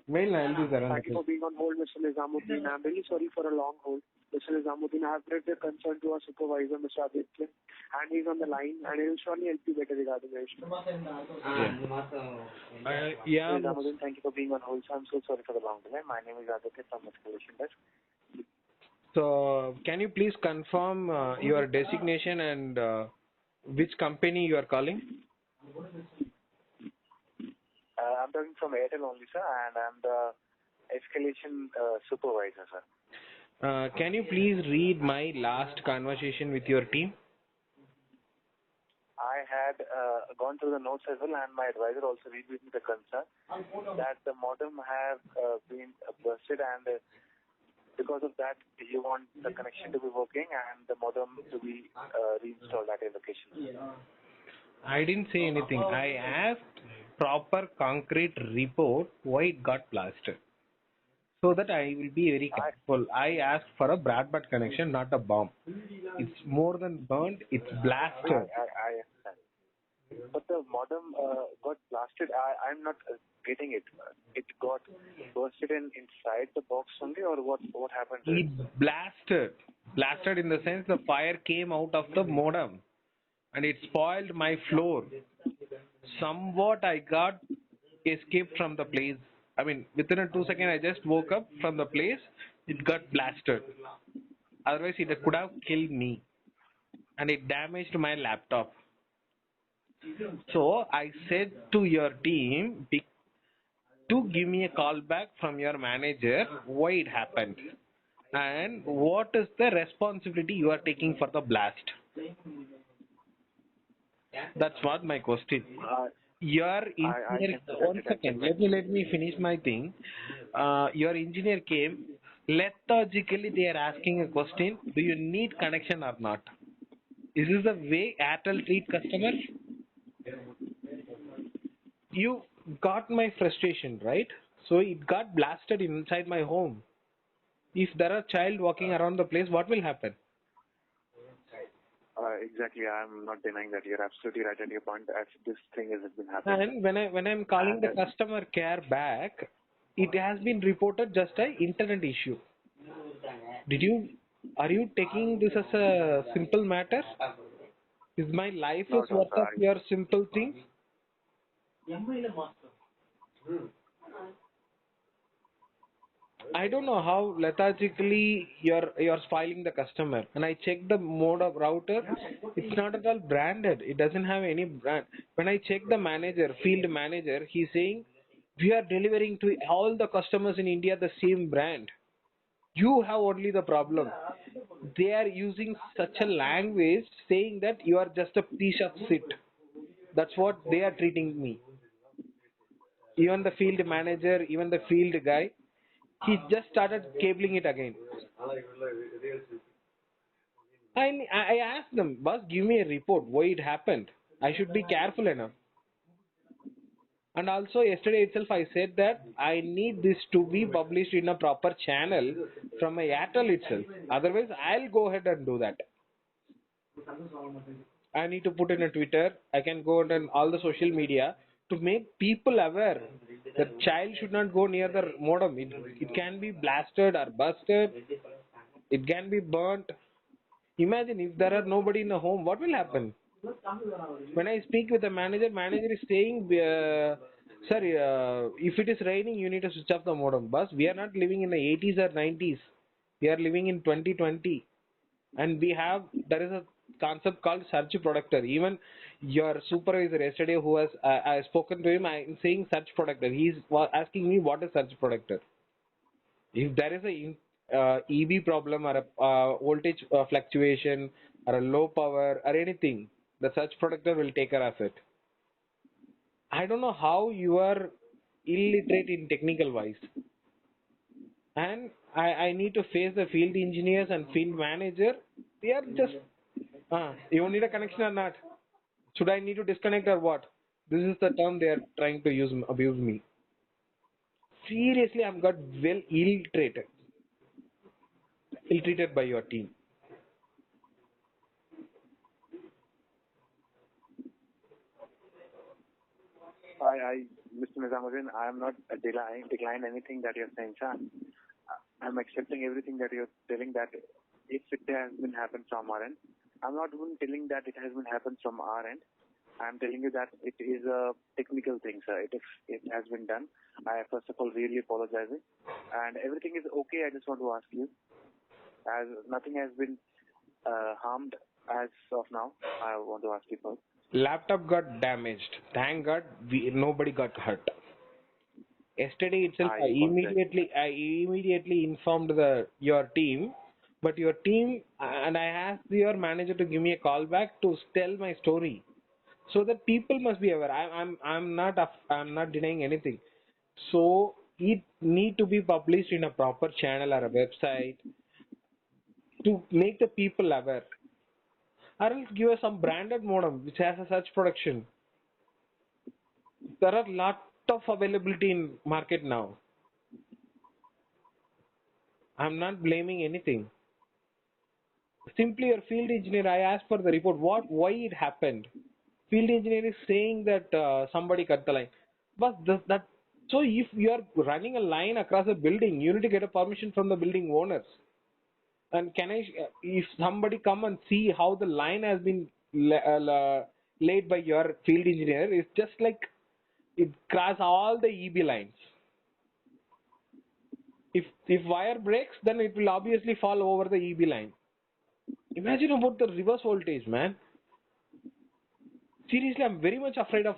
Mail, I'll do that. Thank you for being on hold, Mr. Nizamuddin. I'm really sorry for a long hold. Mr. Nizamuddin, I have read the concern to our supervisor, Mr. Aditya, and he's on the line, and he will surely help you better regarding the issue. Yeah. Nizamuddin, thank you for being on hold. So I'm so sorry for the long delay. My name is Aditya from Escalation Desk. So, can you please confirm your designation and which company you are calling? I'm talking from Airtel only, sir, and I'm the escalation supervisor, sir. Can you please read my last conversation with your team? I had gone through the notes as well, and my advisor also read with me the concern that the modem have been busted, and because of that, you want the connection to be working and the modem to be reinstalled at a location. I didn't say anything. I asked proper concrete report why it got blasted. So that I will be very careful. I asked for a broadband connection, not a bomb. It's more than burnt, it's blasted. I understand. But the modem got blasted. I'm not getting it. It got bursted inside the box only, or what happened? It blasted. Blasted in the sense the fire came out of the modem and it spoiled my floor. Somewhat I got escaped from the place. I mean, within a 2 second, I just woke up from the place. It got blasted. Otherwise, it could have killed me, and it damaged my laptop. So I said to your team to give me a call back from your manager why it happened and what is the responsibility you are taking for the blast. That's what my question. Your engineer, 1 second, let me finish my thing. Your engineer came, lethargically they are asking a question, do you need connection or not? Is this the way Airtel treat customers? You got my frustration, right? So it got blasted inside my home. If there are child walking around the place, what will happen? Exactly, I'm not denying that. You're absolutely right at your point. As this thing has been happening. And when I'm calling the customer care back, it has been reported just an internet issue. Are you taking this as a simple matter? Is my life is worth of your simple things? I don't know how lethargically you're spoiling the customer. When I check the mode of router, it's not at all branded. It doesn't have any brand. When I check the manager, field manager, he's saying we are delivering to all the customers in India the same brand. You have only the problem. They are using such a language saying that you are just a piece of shit. That's what they are treating me. Even the field manager, even the field guy, he just started cabling it again. I asked them, boss, give me a report why it happened. I should be careful enough. And also yesterday itself I said that I need this to be published in a proper channel from my Airtel itself. Otherwise I'll go ahead and do that. I need to put in a Twitter. I can go on all the social media to make people aware that child should not go near the modem. It can be blasted or busted. It can be burnt. Imagine if there are nobody in the home, what will happen? When I speak with the manager is saying, sir, if it is raining, you need to switch off the modem. Boss, we are not living in the 80s or 90s. We are living in 2020. And there is a concept called search protector. Even your supervisor yesterday who has, I spoken to him, I am saying search protector. He is asking me what is search protector. If there is a EB problem or a voltage fluctuation or a low power or anything, the search protector will take care of it. I don't know how you are illiterate in technical wise. And I need to face the field engineers and field manager. They are just, you need a connection or not? Should I need to disconnect or what? This is the term they are trying to abuse me. Seriously, I'm got well ill-treated by your team. Mr. Nizamuddin, I am not decline anything that you're saying, sir. I'm accepting everything that you're telling that if it has been happened from our end. I'm not even telling that it has been happened from our end. I'm telling you that it is a technical thing, sir. If it has been done, I first of all really apologizing. And everything is okay. I just want to ask you, as nothing has been harmed as of now, I want to ask you first. Laptop got damaged. Thank God, nobody got hurt. Yesterday itself, I apologize. I immediately informed your team, but your team and I asked your manager to give me a call back to tell my story, so that people must be aware. I'm not denying anything. So it need to be published in a proper channel or a website to make the people aware. Or else give us some branded modem which has a such production. There are lot of availability in market now. I'm not blaming anything. Simply your field engineer, I asked for the report. Why it happened? Field engineer is saying that somebody cut the line. But so if you are running a line across a building, you need to get a permission from the building owners. And if somebody come and see how the line has been laid by your field engineer, it's just like it cross all the EB lines. If wire breaks, then it will obviously fall over the EB line. Imagine about the reverse voltage, man. Seriously, I'm very much afraid of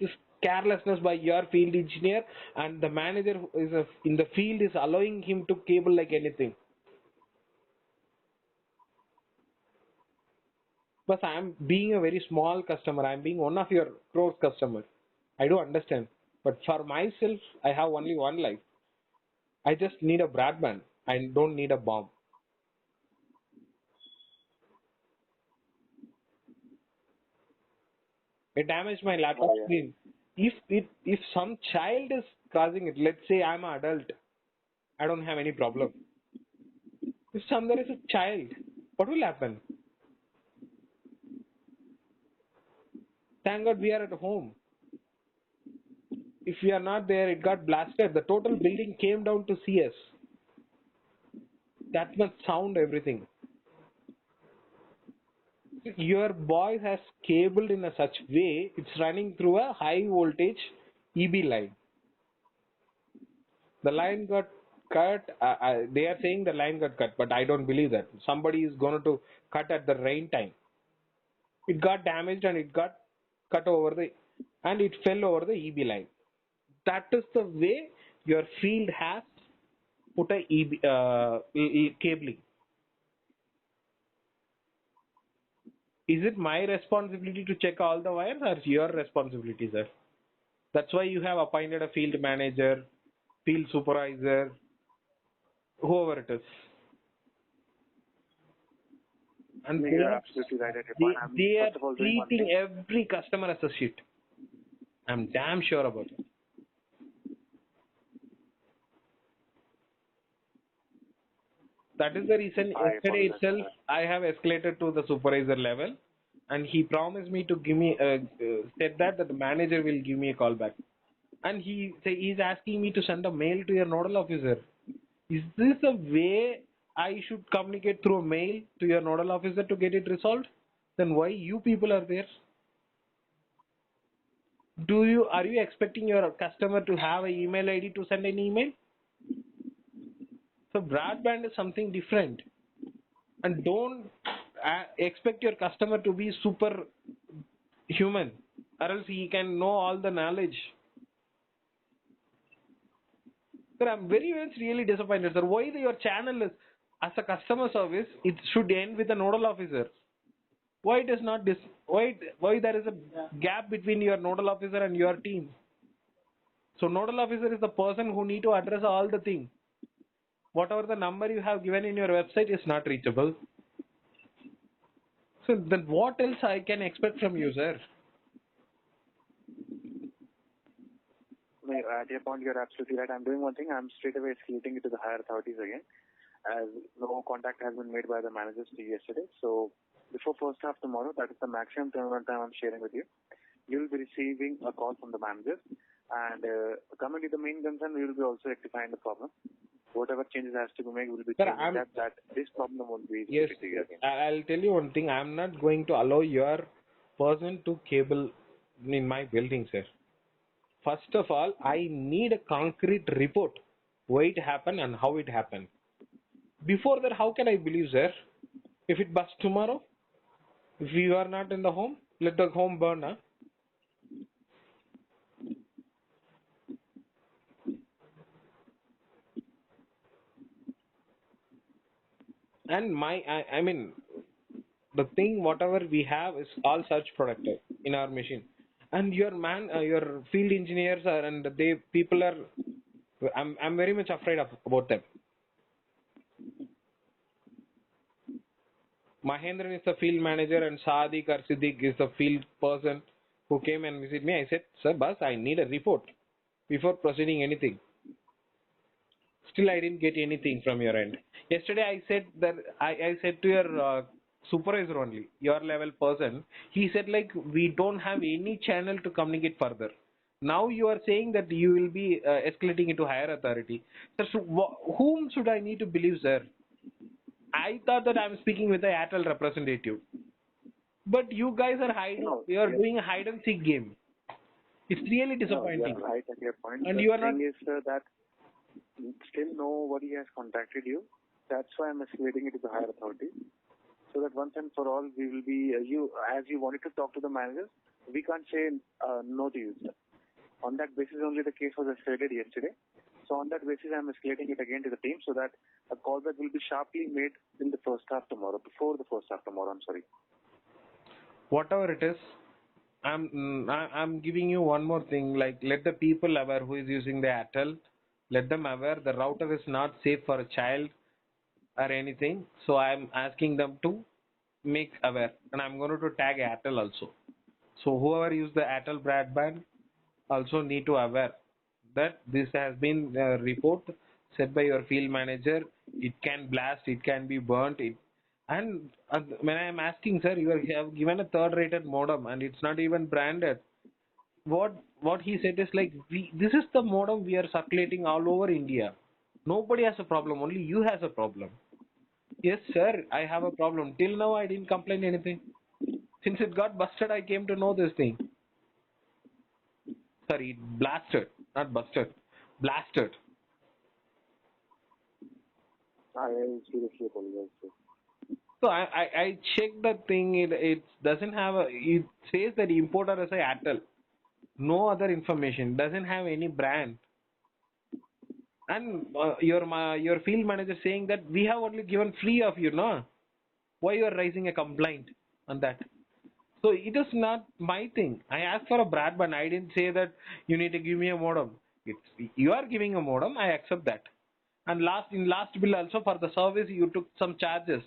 this carelessness by your field engineer, and the manager who is in the field is allowing him to cable like anything. But I'm being a very small customer. I'm being one of your crores customers. I do understand. But for myself, I have only one life. I just need a broadband. I don't need a bomb. It damaged my laptop Oh, yeah. screen. If some child is causing it, let's say I'm an adult, I don't have any problem. If there is a child, what will happen? Thank God we are at home. If we are not there, it got blasted. The total building came down to see us. That much sound, everything. Your boy has cabled in a such way, it's running through a high voltage EB line. The line got cut. They are saying the line got cut, but I don't believe that. Somebody is going to cut at the rain time. It got damaged and it got cut over and it fell over the EB line. That is the way your field has put a cabling. Is it my responsibility to check all the wires, or your responsibility, sir? That's why you have appointed a field manager, field supervisor, whoever it is. And No, you're absolutely right at your point. I'm they are first of all doing one treating thing. every customer as a shit. I'm damn sure about it. That is the reason I yesterday apologize for itself that. I have escalated to the supervisor level, and he promised me to give me said that the manager will give me a call back. And he's asking me to send a mail to your nodal officer. Is this a way I should communicate through a mail to your nodal officer to get it resolved? Then why you people are there? Are you expecting your customer to have an email ID to send an email? So broadband is something different, and don't expect your customer to be super human, or else he can know all the knowledge. Sir, I'm very much really disappointed, sir. Why your channel is, as a customer service, it should end with a nodal officer. Why it is not this? Why there is a gap between your nodal officer and your team? So nodal officer is the person who need to address all the things. Whatever the number you have given in your website is not reachable. So then what else I can expect from you, sir? No, at your point, you're absolutely right. I'm doing one thing. I'm straight away escalating it to the higher authorities again, as no contact has been made by the managers to you yesterday. So before first half tomorrow, that is the maximum turnaround time I'm sharing with you. you will be receiving a call from the manager. And coming to the main concern, we will be also rectifying the problem. Whatever changes has to be made, we will be Sir, changing that this problem won't be yes, repeated again. I'll tell you one thing. I'm not going to allow your person to cable in my building, sir. First of all, I need a concrete report why it happened and how it happened. Before that, how can I believe, sir? If it busts tomorrow, if you are not in the home, let the home burn. Huh? And I mean, the thing, whatever we have is all search protected in our machine. And your field engineers are, and they people are. I'm very much afraid about them. Mahendran is the field manager and Sadiq or Siddiq is the field person who came and visited me. I said, sir, boss, I need a report before proceeding anything. Still, I didn't get anything from your end. Yesterday, I said that I said to your supervisor only, your level person. He said like we don't have any channel to communicate further. Now you are saying that you will be escalating it to higher authority. Sir, so whom should I need to believe, sir? I thought that I'm speaking with the Airtel representative. But you guys are hiding. No, You are doing a hide and seek game. It's really no, you disappointing. are right at your point. And The you are not. thing is that still nobody has contacted you. That's why I'm escalating it to the higher authority. So that once and for all, we will be, as you wanted to talk to the managers, we can't say no to you, sir. On that basis only the case was escalated yesterday. So on that basis, I'm escalating it again to the team so that a callback will be sharply made in the first half tomorrow, before the first half tomorrow, I'm sorry. Whatever it is, I'm giving you one more thing. Like, let the people aware who is using the Airtel. Let them aware the router is not safe for a child or anything. So I'm asking them to make aware, and I'm going to tag Airtel also. So whoever use the Airtel broadband also need to aware that this has been a report set by your field manager. It can blast, it can be burnt. And when I am asking, sir, have given a third-rated modem and it's not even branded. What he said is like, this is the modem we are circulating all over India. Nobody has a problem, only you has a problem. Yes, sir, I have a problem. Till now, I didn't complain anything. Since it got busted, I came to know this thing. Sorry, blasted, not busted. Blasted. I seriously apologize, sir. So I checked the thing. It doesn't have a. It says that importer is a Airtel. No other information. Doesn't have any brand. And your field manager saying that we have only given free of you, no? Why you are raising a complaint on that? So it is not my thing. I asked for a broadband. I didn't say that you need to give me a modem. It's you are giving a modem. I accept that. And last bill also for the service you took some charges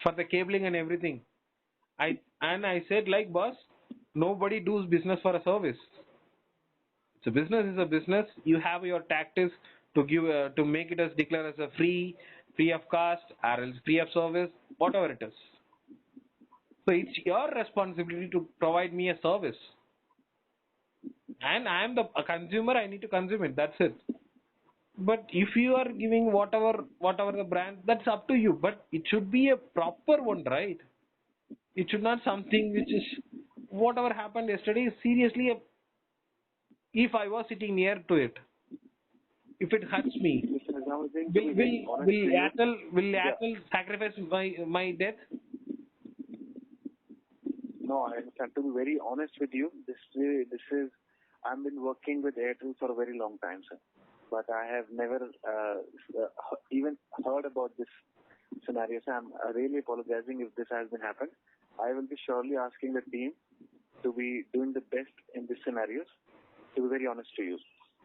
for the cabling and everything. I said like boss, nobody does business for a service. So business is a business. You have your tactics to give to make it as declare as a free of cost or else free of service, whatever it is. So it's your responsibility to provide me a service. And I am a consumer. I need to consume it. That's it. But if you are giving whatever the brand, that's up to you. But it should be a proper one, right? It should not something which is whatever happened yesterday is seriously if I was sitting near to it, if it hurts me, Mr. Nizamuddin, to be very honest will to you, yeah. Airtel sacrifice my death? No, I understand. To be very honest with you, this is I've been working with Airtel for a very long time, sir. But I have never even heard about this scenario. So I'm really apologizing if this has been happened. I will be surely asking the team to be doing the best in these scenarios. To be very honest to you,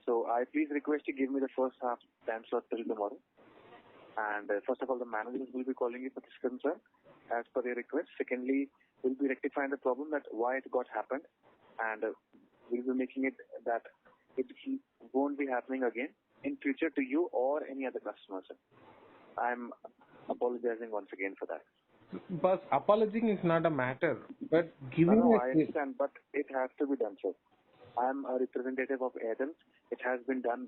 so I please request you give me the first half time slot till tomorrow. And first of all, the managers will be calling you for this concern as per their request. Secondly, we'll be rectifying the problem that why it got happened, and we'll be making it that it won't be happening again in future to you or any other customers. I'm apologizing once again for that. But apologizing is not a matter, but No, giving no, I a understand, but it has to be done, sir. I am a representative of Airtel. It has been done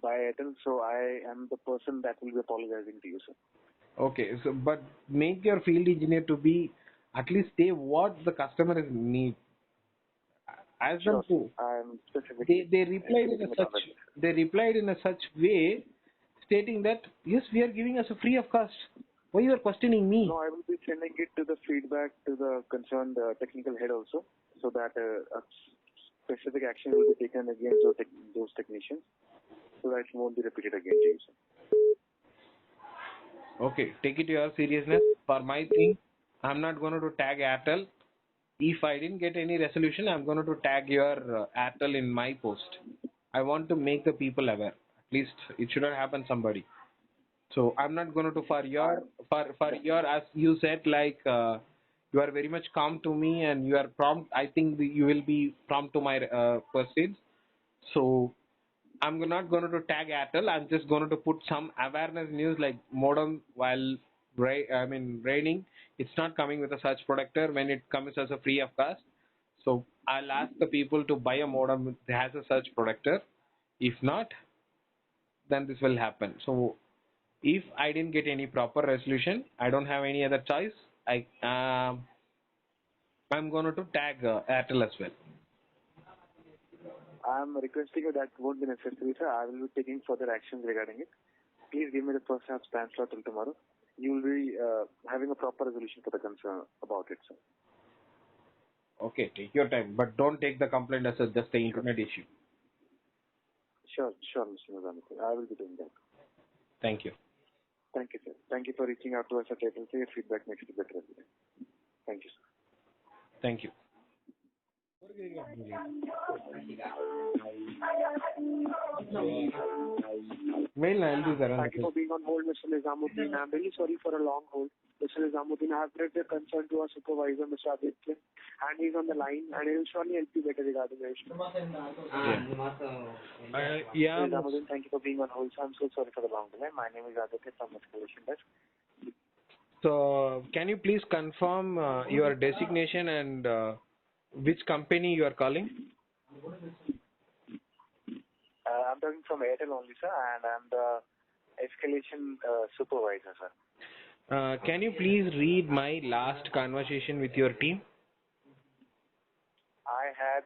by Airtel, so I am the person that will be apologizing to you, sir. okay, so but make your field engineer to be at least say what the customer is need. Ask them Sure, sir. to. I am They specifically they replied in a getting it on such it. they replied in a such way, stating that yes, we are giving us a free of cost. Why you are questioning me? No, I will be sending it to the feedback to the concerned technical head also, so that a specific action will be taken against those technicians, so that it won't be repeated again to you, sir. Okay, take it to your seriousness. For my thing, I'm not going to tag Airtel. If I didn't get any resolution, I'm going to tag your Airtel in my post. I want to make the people aware. At least it shouldn't happen somebody. So I'm not going to I'm for your as you said like you are very much calm to me and you are prompt. I think you will be prompt to my proceeds. So I'm not going to tag Airtel. I'm just going to put some awareness news like modem while raining. It's not coming with a such protector when it comes as a free of cost. So I'll ask the people to buy a modem that has a such protector. If not, then this will happen. So if I didn't get any proper resolution, I don't have any other choice. I'm going to tag Airtel as well. I'm requesting you that won't be necessary, sir. I will be taking further actions regarding it. Please give me the first half time slot till tomorrow. You will be having a proper resolution for the concern about it, sir. Okay, take your time, but don't take the complaint as just the Sure. internet issue. Sure, Mr. Nizamukhi. I will be doing that. Thank you. Thank you, sir. Thank you for reaching out to us at Airtel. Your feedback makes it better every day. Thank you, sir. Thank you. Mail I'll do Thank you for being on hold, Mr. Nizamuddin. I'm really sorry for a long hold. Mr. Nizamuddin, I have brought the concern to our supervisor, Mr. Aditya, and he's on the line, and he will surely help you better regarding the issue. Yeah. Mr. Nizamuddin, thank you for being on hold. I'm so sorry for the long delay. My name is Aditya from Escalation Desk. So can you please confirm your designation and which company you are calling? I'm talking from Airtel only, sir, and I'm the escalation supervisor, sir. Can you please read my last conversation with your team? I had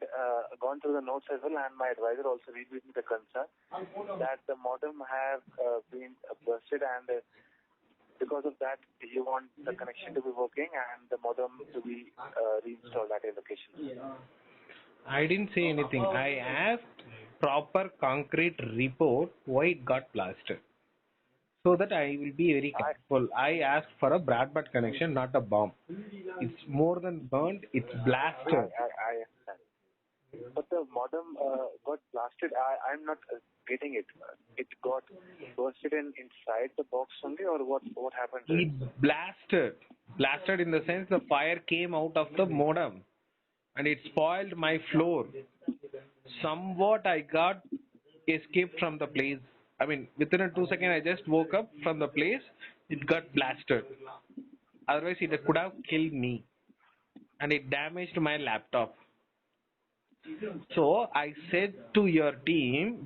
gone through the notes as well, and my advisor also read with me the concern that the modem have been busted, and because of that, you want the connection to be working and the modem to be reinstalled at a location. I didn't say anything. I asked proper concrete report why it got blasted. So that I will be very careful. I asked for a broadband connection, not a bomb. It's more than burned, it's blasted. I understand. But the modem got blasted. I'm not getting it. It got bursted inside the box only, or what happened? It blasted. Blasted in the sense the fire came out of the modem and it spoiled my floor. Somewhat I got escaped from the place. I mean, within a 2 second, I just woke up from the place. It got blasted. Otherwise, it could have killed me, and it damaged my laptop. So I said to your team,